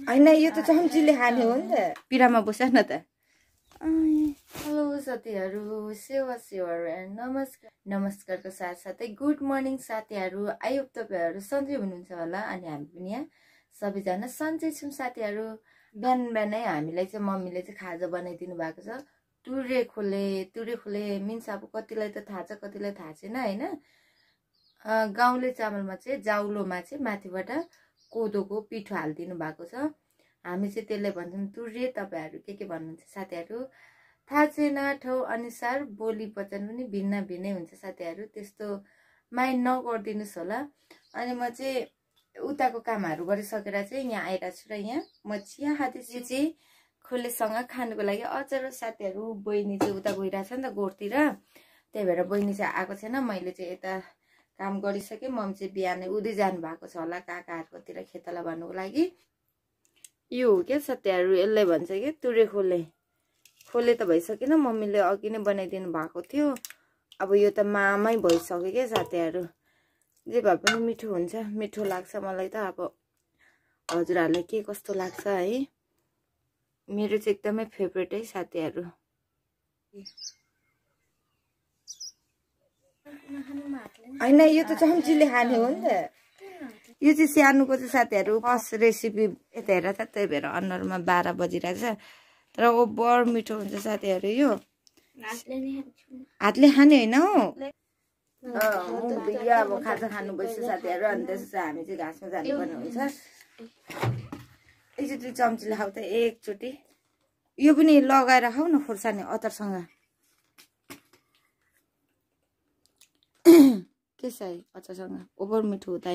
हैन यो त चम्चीले खाने हो नि त पिरामा बस न त हेलो साथीहरु सेवा नमस्कारको साथसाथै गुड मर्निङ साथीहरु आई होप तपाईहरु सन्चै हुनुहुन्छ होला अनि हामी पनि यहाँ सबैजना सन्चै छौं साथीहरु बिहान बिहानै हामीलाई चाहिँ मम्मीले चाहिँ खाजा बनाइदिनु भएको छ तुरे खोले मिन्स अब कतिलाई त थाहा छ कतिलाई थाहा छैन हैन गाउँले चामलमा चाहिँ जाउलोमा चाहिँ माथिबाट कोदोको पिठो हाल्दिनु भएको छ हामी चाहिँ त्यसले भन्छौं तुरे तपाईहरु के भन्नुहुन्छ साथीहरु थाहा छैन ठाउँ अनुसार बोली वचन पनि भिन्न भिन्नै हुन्छ साथीहरु त्यस्तो माइन्ड नगर्दिनुस् होला अनि म चाहिँ उताको कामहरु गरिसकेर चाहिँ यहाँ आइरा छु र यहाँ म चिया खाँदैछु चाहिँ खोलेसँग खानुको लागि अचार साथीहरु बहिनी चाहिँ उता गइराछ नि त गोठतिर त्यही भएर बहिनी चाहिँ आएको छैन मैले चाहिँ यता काम गरिसके मम्मी चाहिँ बिहानै उदै जानु भएको छ होला काकाहरुकोतिर खेतला भन्नुको लागि यो हो के साथीहरु यसले भन्छ के तुरे खोले त भइसकेन मम्मीले अघि नै बनाइदिनु भएको थियो अब यो त मामै भइसक्यो के साथीहरु जे भए पनि मिठो हुन्छ मिठो लाग्छ मलाई त अब हजुरहरुलाई के कस्तो लाग्छ है मेरो चाहिँ एकदमै फेभरेट है साथीहरु हैन यो त चम्चीले खाने हो नि त यो चाहिँ सानुको चाहिँ साथीहरु फर्स्ट रेसिपी यता हेर त त्यही भएर अनुहारमा 12 बजिरहेको छ तर ओभर मिठो हुन्छ साथीहरु यो हातले खाने हैन हो मुखबिया अब खाजा खानु भइसक्यो साथीहरु अनि त्यसपछि हामी चाहिँ घाँसमा जानुपर्ने हुन्छ एकचोटि चम्चीले खाऊ त एकचोटि यो पनि लगाएर खाऊ न खुर्सानी अचारसँग के छ अचारसँग ओभर मिठो हो त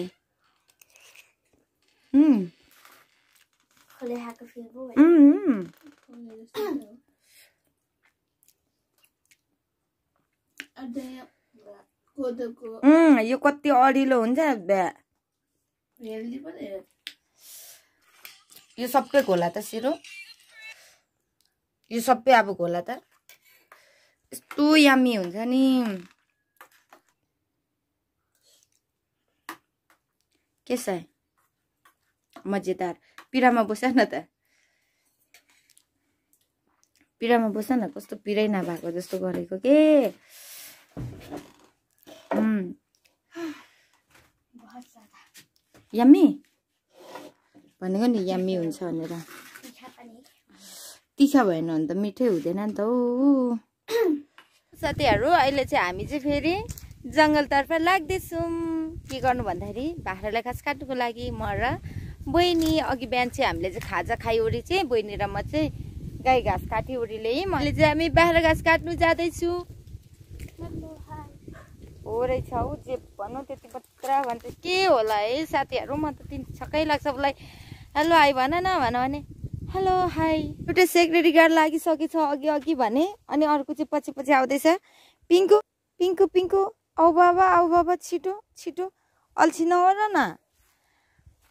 यो कति अडिलो हुन्छ यो सबै घोला त सिरो यो सबै अब घोला त यस्तो यम्मी हुन्छ नि के छ मजेदार पिरामा बस न त पिरामा बस न कस्तो पिरै नभएको जस्तो गरेको के यम्मी भनेको नि यम्मी हुन्छ भनेर तिखा भएन भने त मिठै हुँदैन नि त हो साथीहरु अहिले चाहिँ हामी चाहिँ फेरि जंगलतर्फ लाग्दैछौँ के गर्नु भन्दाखेरि बाख्रालाई घाँस काट्नुको लागि म र बहिनी अघि बिहान चाहिँ हामीले चाहिँ खाजा खाइओरी चाहिँ बहिनी र म चाहिँ गाई घाँस काटिओरीले मैले चाहिँ हामी बाख्रा घाँस काट्नु जाँदैछु हो रहेछ हौ जे भन्नु त्यति मात्र भन्छ के होला है साथीहरु म त तिन छक्कै लाग्छ मलाई हेलो हाई भन न भने हेलो हाई एउटा सेक्युरिटी गार्ड लागिसकेछ अघि भने अनि अर्को चाहिँ पछि आउँदैछ पिङ्कु आउ बाबा छिटो अल्छी नगर न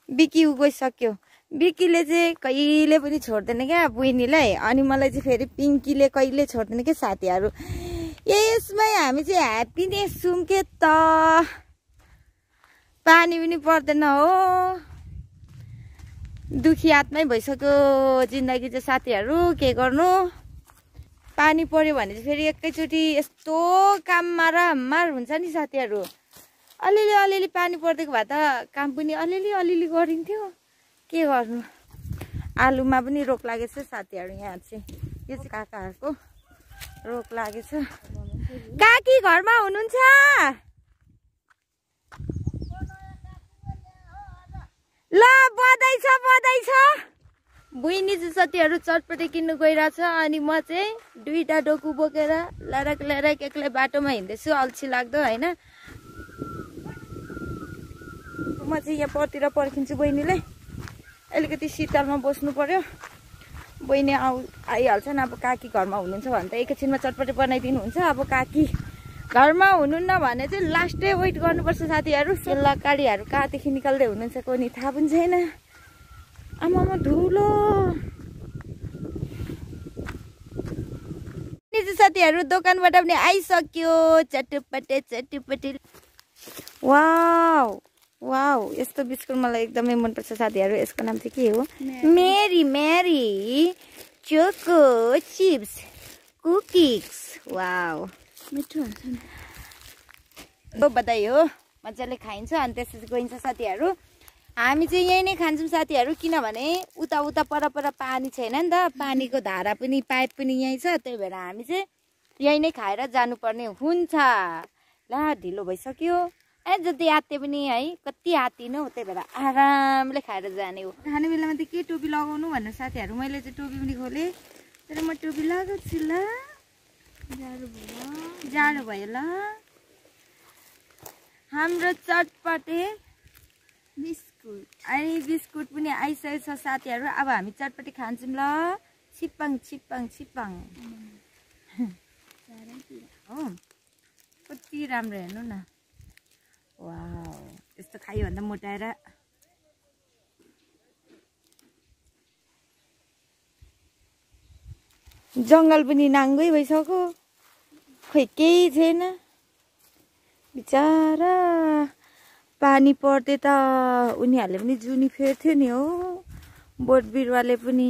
बिकी गइसक्यो बिकीले चाहिँ कहिले पनि छोड्दैन क्या बहिनीलाई अनि मलाई चाहिँ फेरि पिङ्कीले कहिले छोड्दैन के साथीहरु यसमै हामी चाहिँ ह्याप्पीनेस छौं के त पानी पनि पर्दैन हो दुखी आत्मै भइसक्यो जिन्दगी चाहिँ साथीहरु के गर्नु पानी पर्यो भने चाहिँ फेरि एकैचोटी यस्तो काम मार हुन्छ नि साथीहरु अलिअलि पानी पर्दैको भए त काम पनि अलिअलि गरिन्थ्यो के गर्नु आलुमा पनि रोक लागेछ साथीहरु यहाँ चाहिँ यो चाहिँ काकाहरुको रोक लागेछ काकी घरमा हुनुहुन्छ ल बधाई छ बहिनी चाहिँ साथीहरु चटपटे किन्नु गइराछ अनि म चाहिँ दुईटा डोकु बोकेर लरक एक्लै बाटोमा हिँड्दैछु अल्छी लाग्दो हैन म चाहिँ यहाँ परतिर पर्खिन्छु बहिनीलाई अलिकति शीतलमा बस्नु पर्यो बहिनी आइहाल्छ नि अब काकी घरमा हुनुहुन्छ भने त एकैछिनमा चटपटे बनाइदिनुहुन्छ अब काकी घरमा हुनुहुन्न भने चाहिँ लास्टै वेट गर्नुपर्छ साथीहरु सेल्ला काडीहरु कहाँदेखि निकाल्दै हुनुहुन्छ कोनी थाहा पनि छैन आमामा धुलो साथीहरु दोकानबाट पनि आइसक्यो चटपटे वाउ वाउ यस्तो बिस्कुट मलाई एकदमै मनपर्छ साथीहरू। यसको नाम चाहिँ के हो? मेरी मेरी चोको चिप्स कुकिज। वाउ मिठो बधाई हो, मजाले खाइन्छ अनि त्यसपछि गइन्छ साथीहरू। हामी चाहिँ यही नै खान्छौँ साथीहरू, किनभने उता उता पर पानी छैन नि त, पानीको धारा पनि पाइप पनि यहीँ छ, त्यही भएर हामी चाहिँ यही नै खाएर जानुपर्ने हुन्छ। ला ढिलो भइसक्यो जति आत्ते पनि है, कति आत्तिनु, त्यही भएर आरामले खाएर जाने हो। खाने बेलामा त के टोपी लगाउनु भनेर साथीहरू मैले चाहिँ टोपी पनि खोलेँ, तर म टोपी लगाउँछु ल, जाडो भयो ल। हाम्रो चटपटे बिस्कुट अनि बिस्कुट पनि आइसकेको छ साथीहरू। अब हामी चटपटी खान्छौँ ल, छिप्पाङ छिप्पाङ छिप्पाङ। हो कति राम्रो हेर्नु न, वाउ यस्तो खायो भन्दा मोटाएर। जङ्गल पनि नाङ्गै भइसक्यो, खोइ केही छैन बिचारा। पानी पर्दै त उनीहरूले पनि जुनी फेर्थ्यो नि हो, बोट बिरुवाले पनि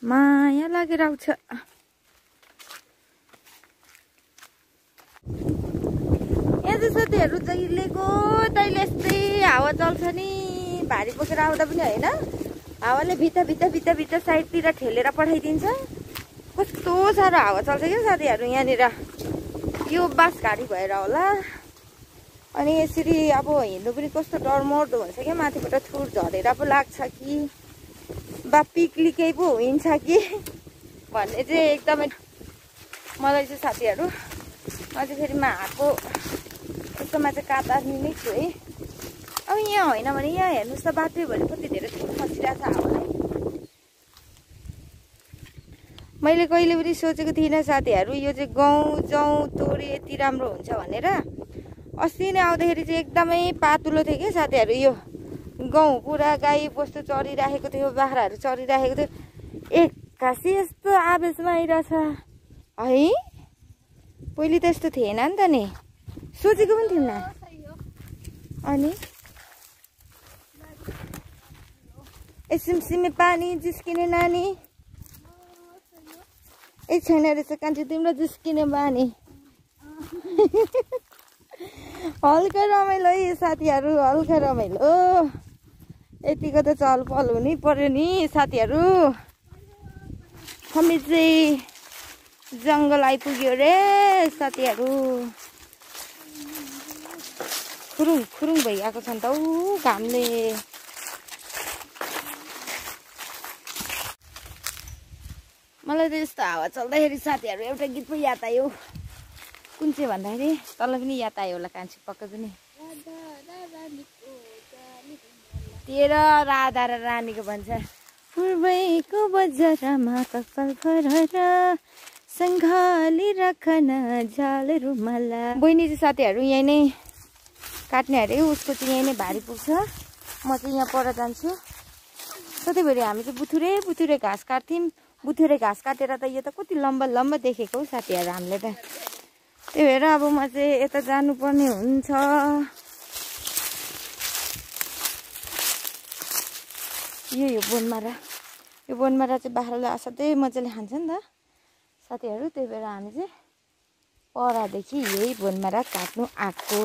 माया लागेर आउँछ। यहाँ चाहिँ साथीहरू जहिलेको तैले यस्तै हावा चल्छ नि, भारी बोकेर आउँदा पनि होइन, हावाले भित्र भित्र भित्र भित्र साइडतिर ठेलेर पठाइदिन्छ। कस्तो साह्रो हावा चल्छ क्या साथीहरू यहाँनिर, यो बास गाडी भएर होला। अनि यसरी अब हिँड्नु पनि कस्तो डरमर्दो हुन्छ क्या, माथिबाट थुर झरेर पो लाग्छ कि बा पिक्लिकै पो हिँड्छ कि भन्ने चाहिँ एकदमै मलाई चाहिँ साथीहरू। म चाहिँ फेरि आएको यस्तोमा चाहिँ कातार्ने नै छु है। अब यहाँ होइन भने यहाँ हेर्नुहोस् त, बाटो भने कति धेरै ठुलो खसिरहेको छ हावालाई। मैले कहिले पनि सोचेको थिइनँ साथीहरू यो चाहिँ गहुँ जौँ तोरी यति राम्रो हुन्छ भनेर। अस्ति नै आउँदाखेरि चाहिँ एकदमै पातुलो थियो क्या साथीहरू, यो गहुँ पुरा गाई बस्तु चरिराखेको थियो, बाख्राहरू चरिराखेको थियो। एक्कासी यस्तो आवेशमा आइरहेछ है, पहिले त यस्तो थिएन नि त नि, सोचेको पनि थिएन। अनि सिमसिमे पानी जिस्किने नानी, ए छैन रहेछ कान्छी तिम्रो जिस्किने बानी। हल्का रमाइलो है साथीहरू, हल्का रमाइलो। यतिको त चलपल हुनै पर्यो नि साथीहरू। हामी चाहिँ जङ्गल आइपुग्यो रे साथीहरू, खुरुङ खुरुङ भइरहेको छ नि त ऊ घामले। मलाई त यस्तो हावा चल्दाखेरि साथीहरू एउटा गीत पो याद आयो। कुन चाहिँ भन्दाखेरि तँलाई पनि याद आयो होला कान्छी पक्कै पनि, तेरो राधा र रानीको भन्छ। पूर्वैको बजारमा कपाल भरेर सङ्घाली राखन झाल रुमाला। बहिनी चाहिँ साथीहरू यहीँ नै काट्ने अरे, उसको चाहिँ यहीँ नै भारी पुग्छ, म चाहिँ यहाँ पर जान्छु। सधैँभरि हामी चाहिँ बुथुरे बुथुरे घाँस काट्थ्यौँ, बुथुरे घाँस काटेर त यो त कति लम्बा लम्बा देखेको हौ साथीहरू हामीले त। त्यही भएर अब म चाहिँ यता जानुपर्ने हुन्छ। यो बनमारा, यो बनमारा चाहिँ बाख्राले असाध्यै मजाले खान्छ नि त साथीहरू, त्यही भएर हामी चाहिँ परदेखि यही बनमारा काट्नु आएको।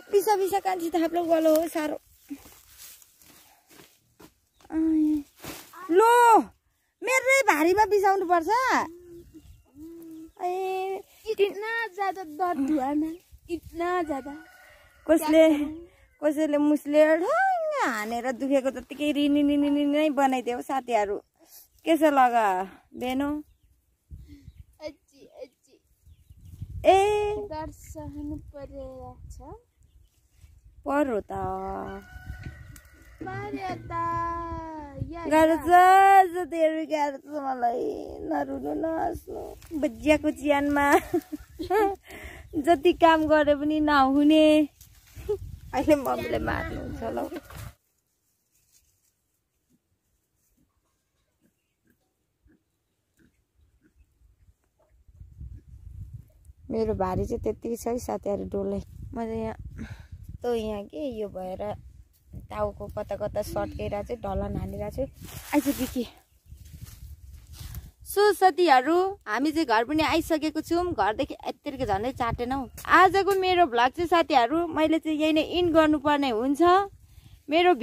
पिसा पिसा कान्छी थाप्लो गलो हो साह्रो। लो मेरै भारीमा बिसाउनु पर्छ। इतना ज्यादा दर्द हुआ ना, इतना ज्यादा। कसैले मुसले हानेर दुखेको जत्तिकै रिनी निनी नै बनाइदियो साथीहरू। के छ लगा बेनो? ए दर्द सहनु परिरहेछ। पर्यो त गाह्रो छ, धेरै गाह्रो छ मलाई। नरुनु नहाँस्नु, बजियाको चियानमा जति काम गरे पनि नहुने। अहिले मम्मीले मार्नुहुन्छ ल मेरो भारी चाहिँ त्यतिकै छ है साथीहरु डोलै म चाहिँ यहाँ के यो भएर टाउको कता कता सट्केर चाहिँ ढलन हानेर चाहिँ आइसक्यो कि सो साथीहरु हामी चाहिँ घर पनि आइसकेको छौं घरदेखि यत्तिकै झन्डै चाटेनौ आजको मेरो भ्लग चाहिँ साथीहरु मैले चाहिँ यही नै इन गर्नुपर्ने हुन्छ मेरो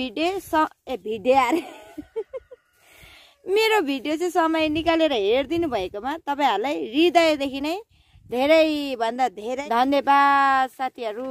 मेरो भिडियो चाहिँ समय निकालेर हेर्दिनु भएकोमा तपाईहरुलाई हृदयदेखि नै धेरै भन्दा धेरै धन्यवाद साथीहरु।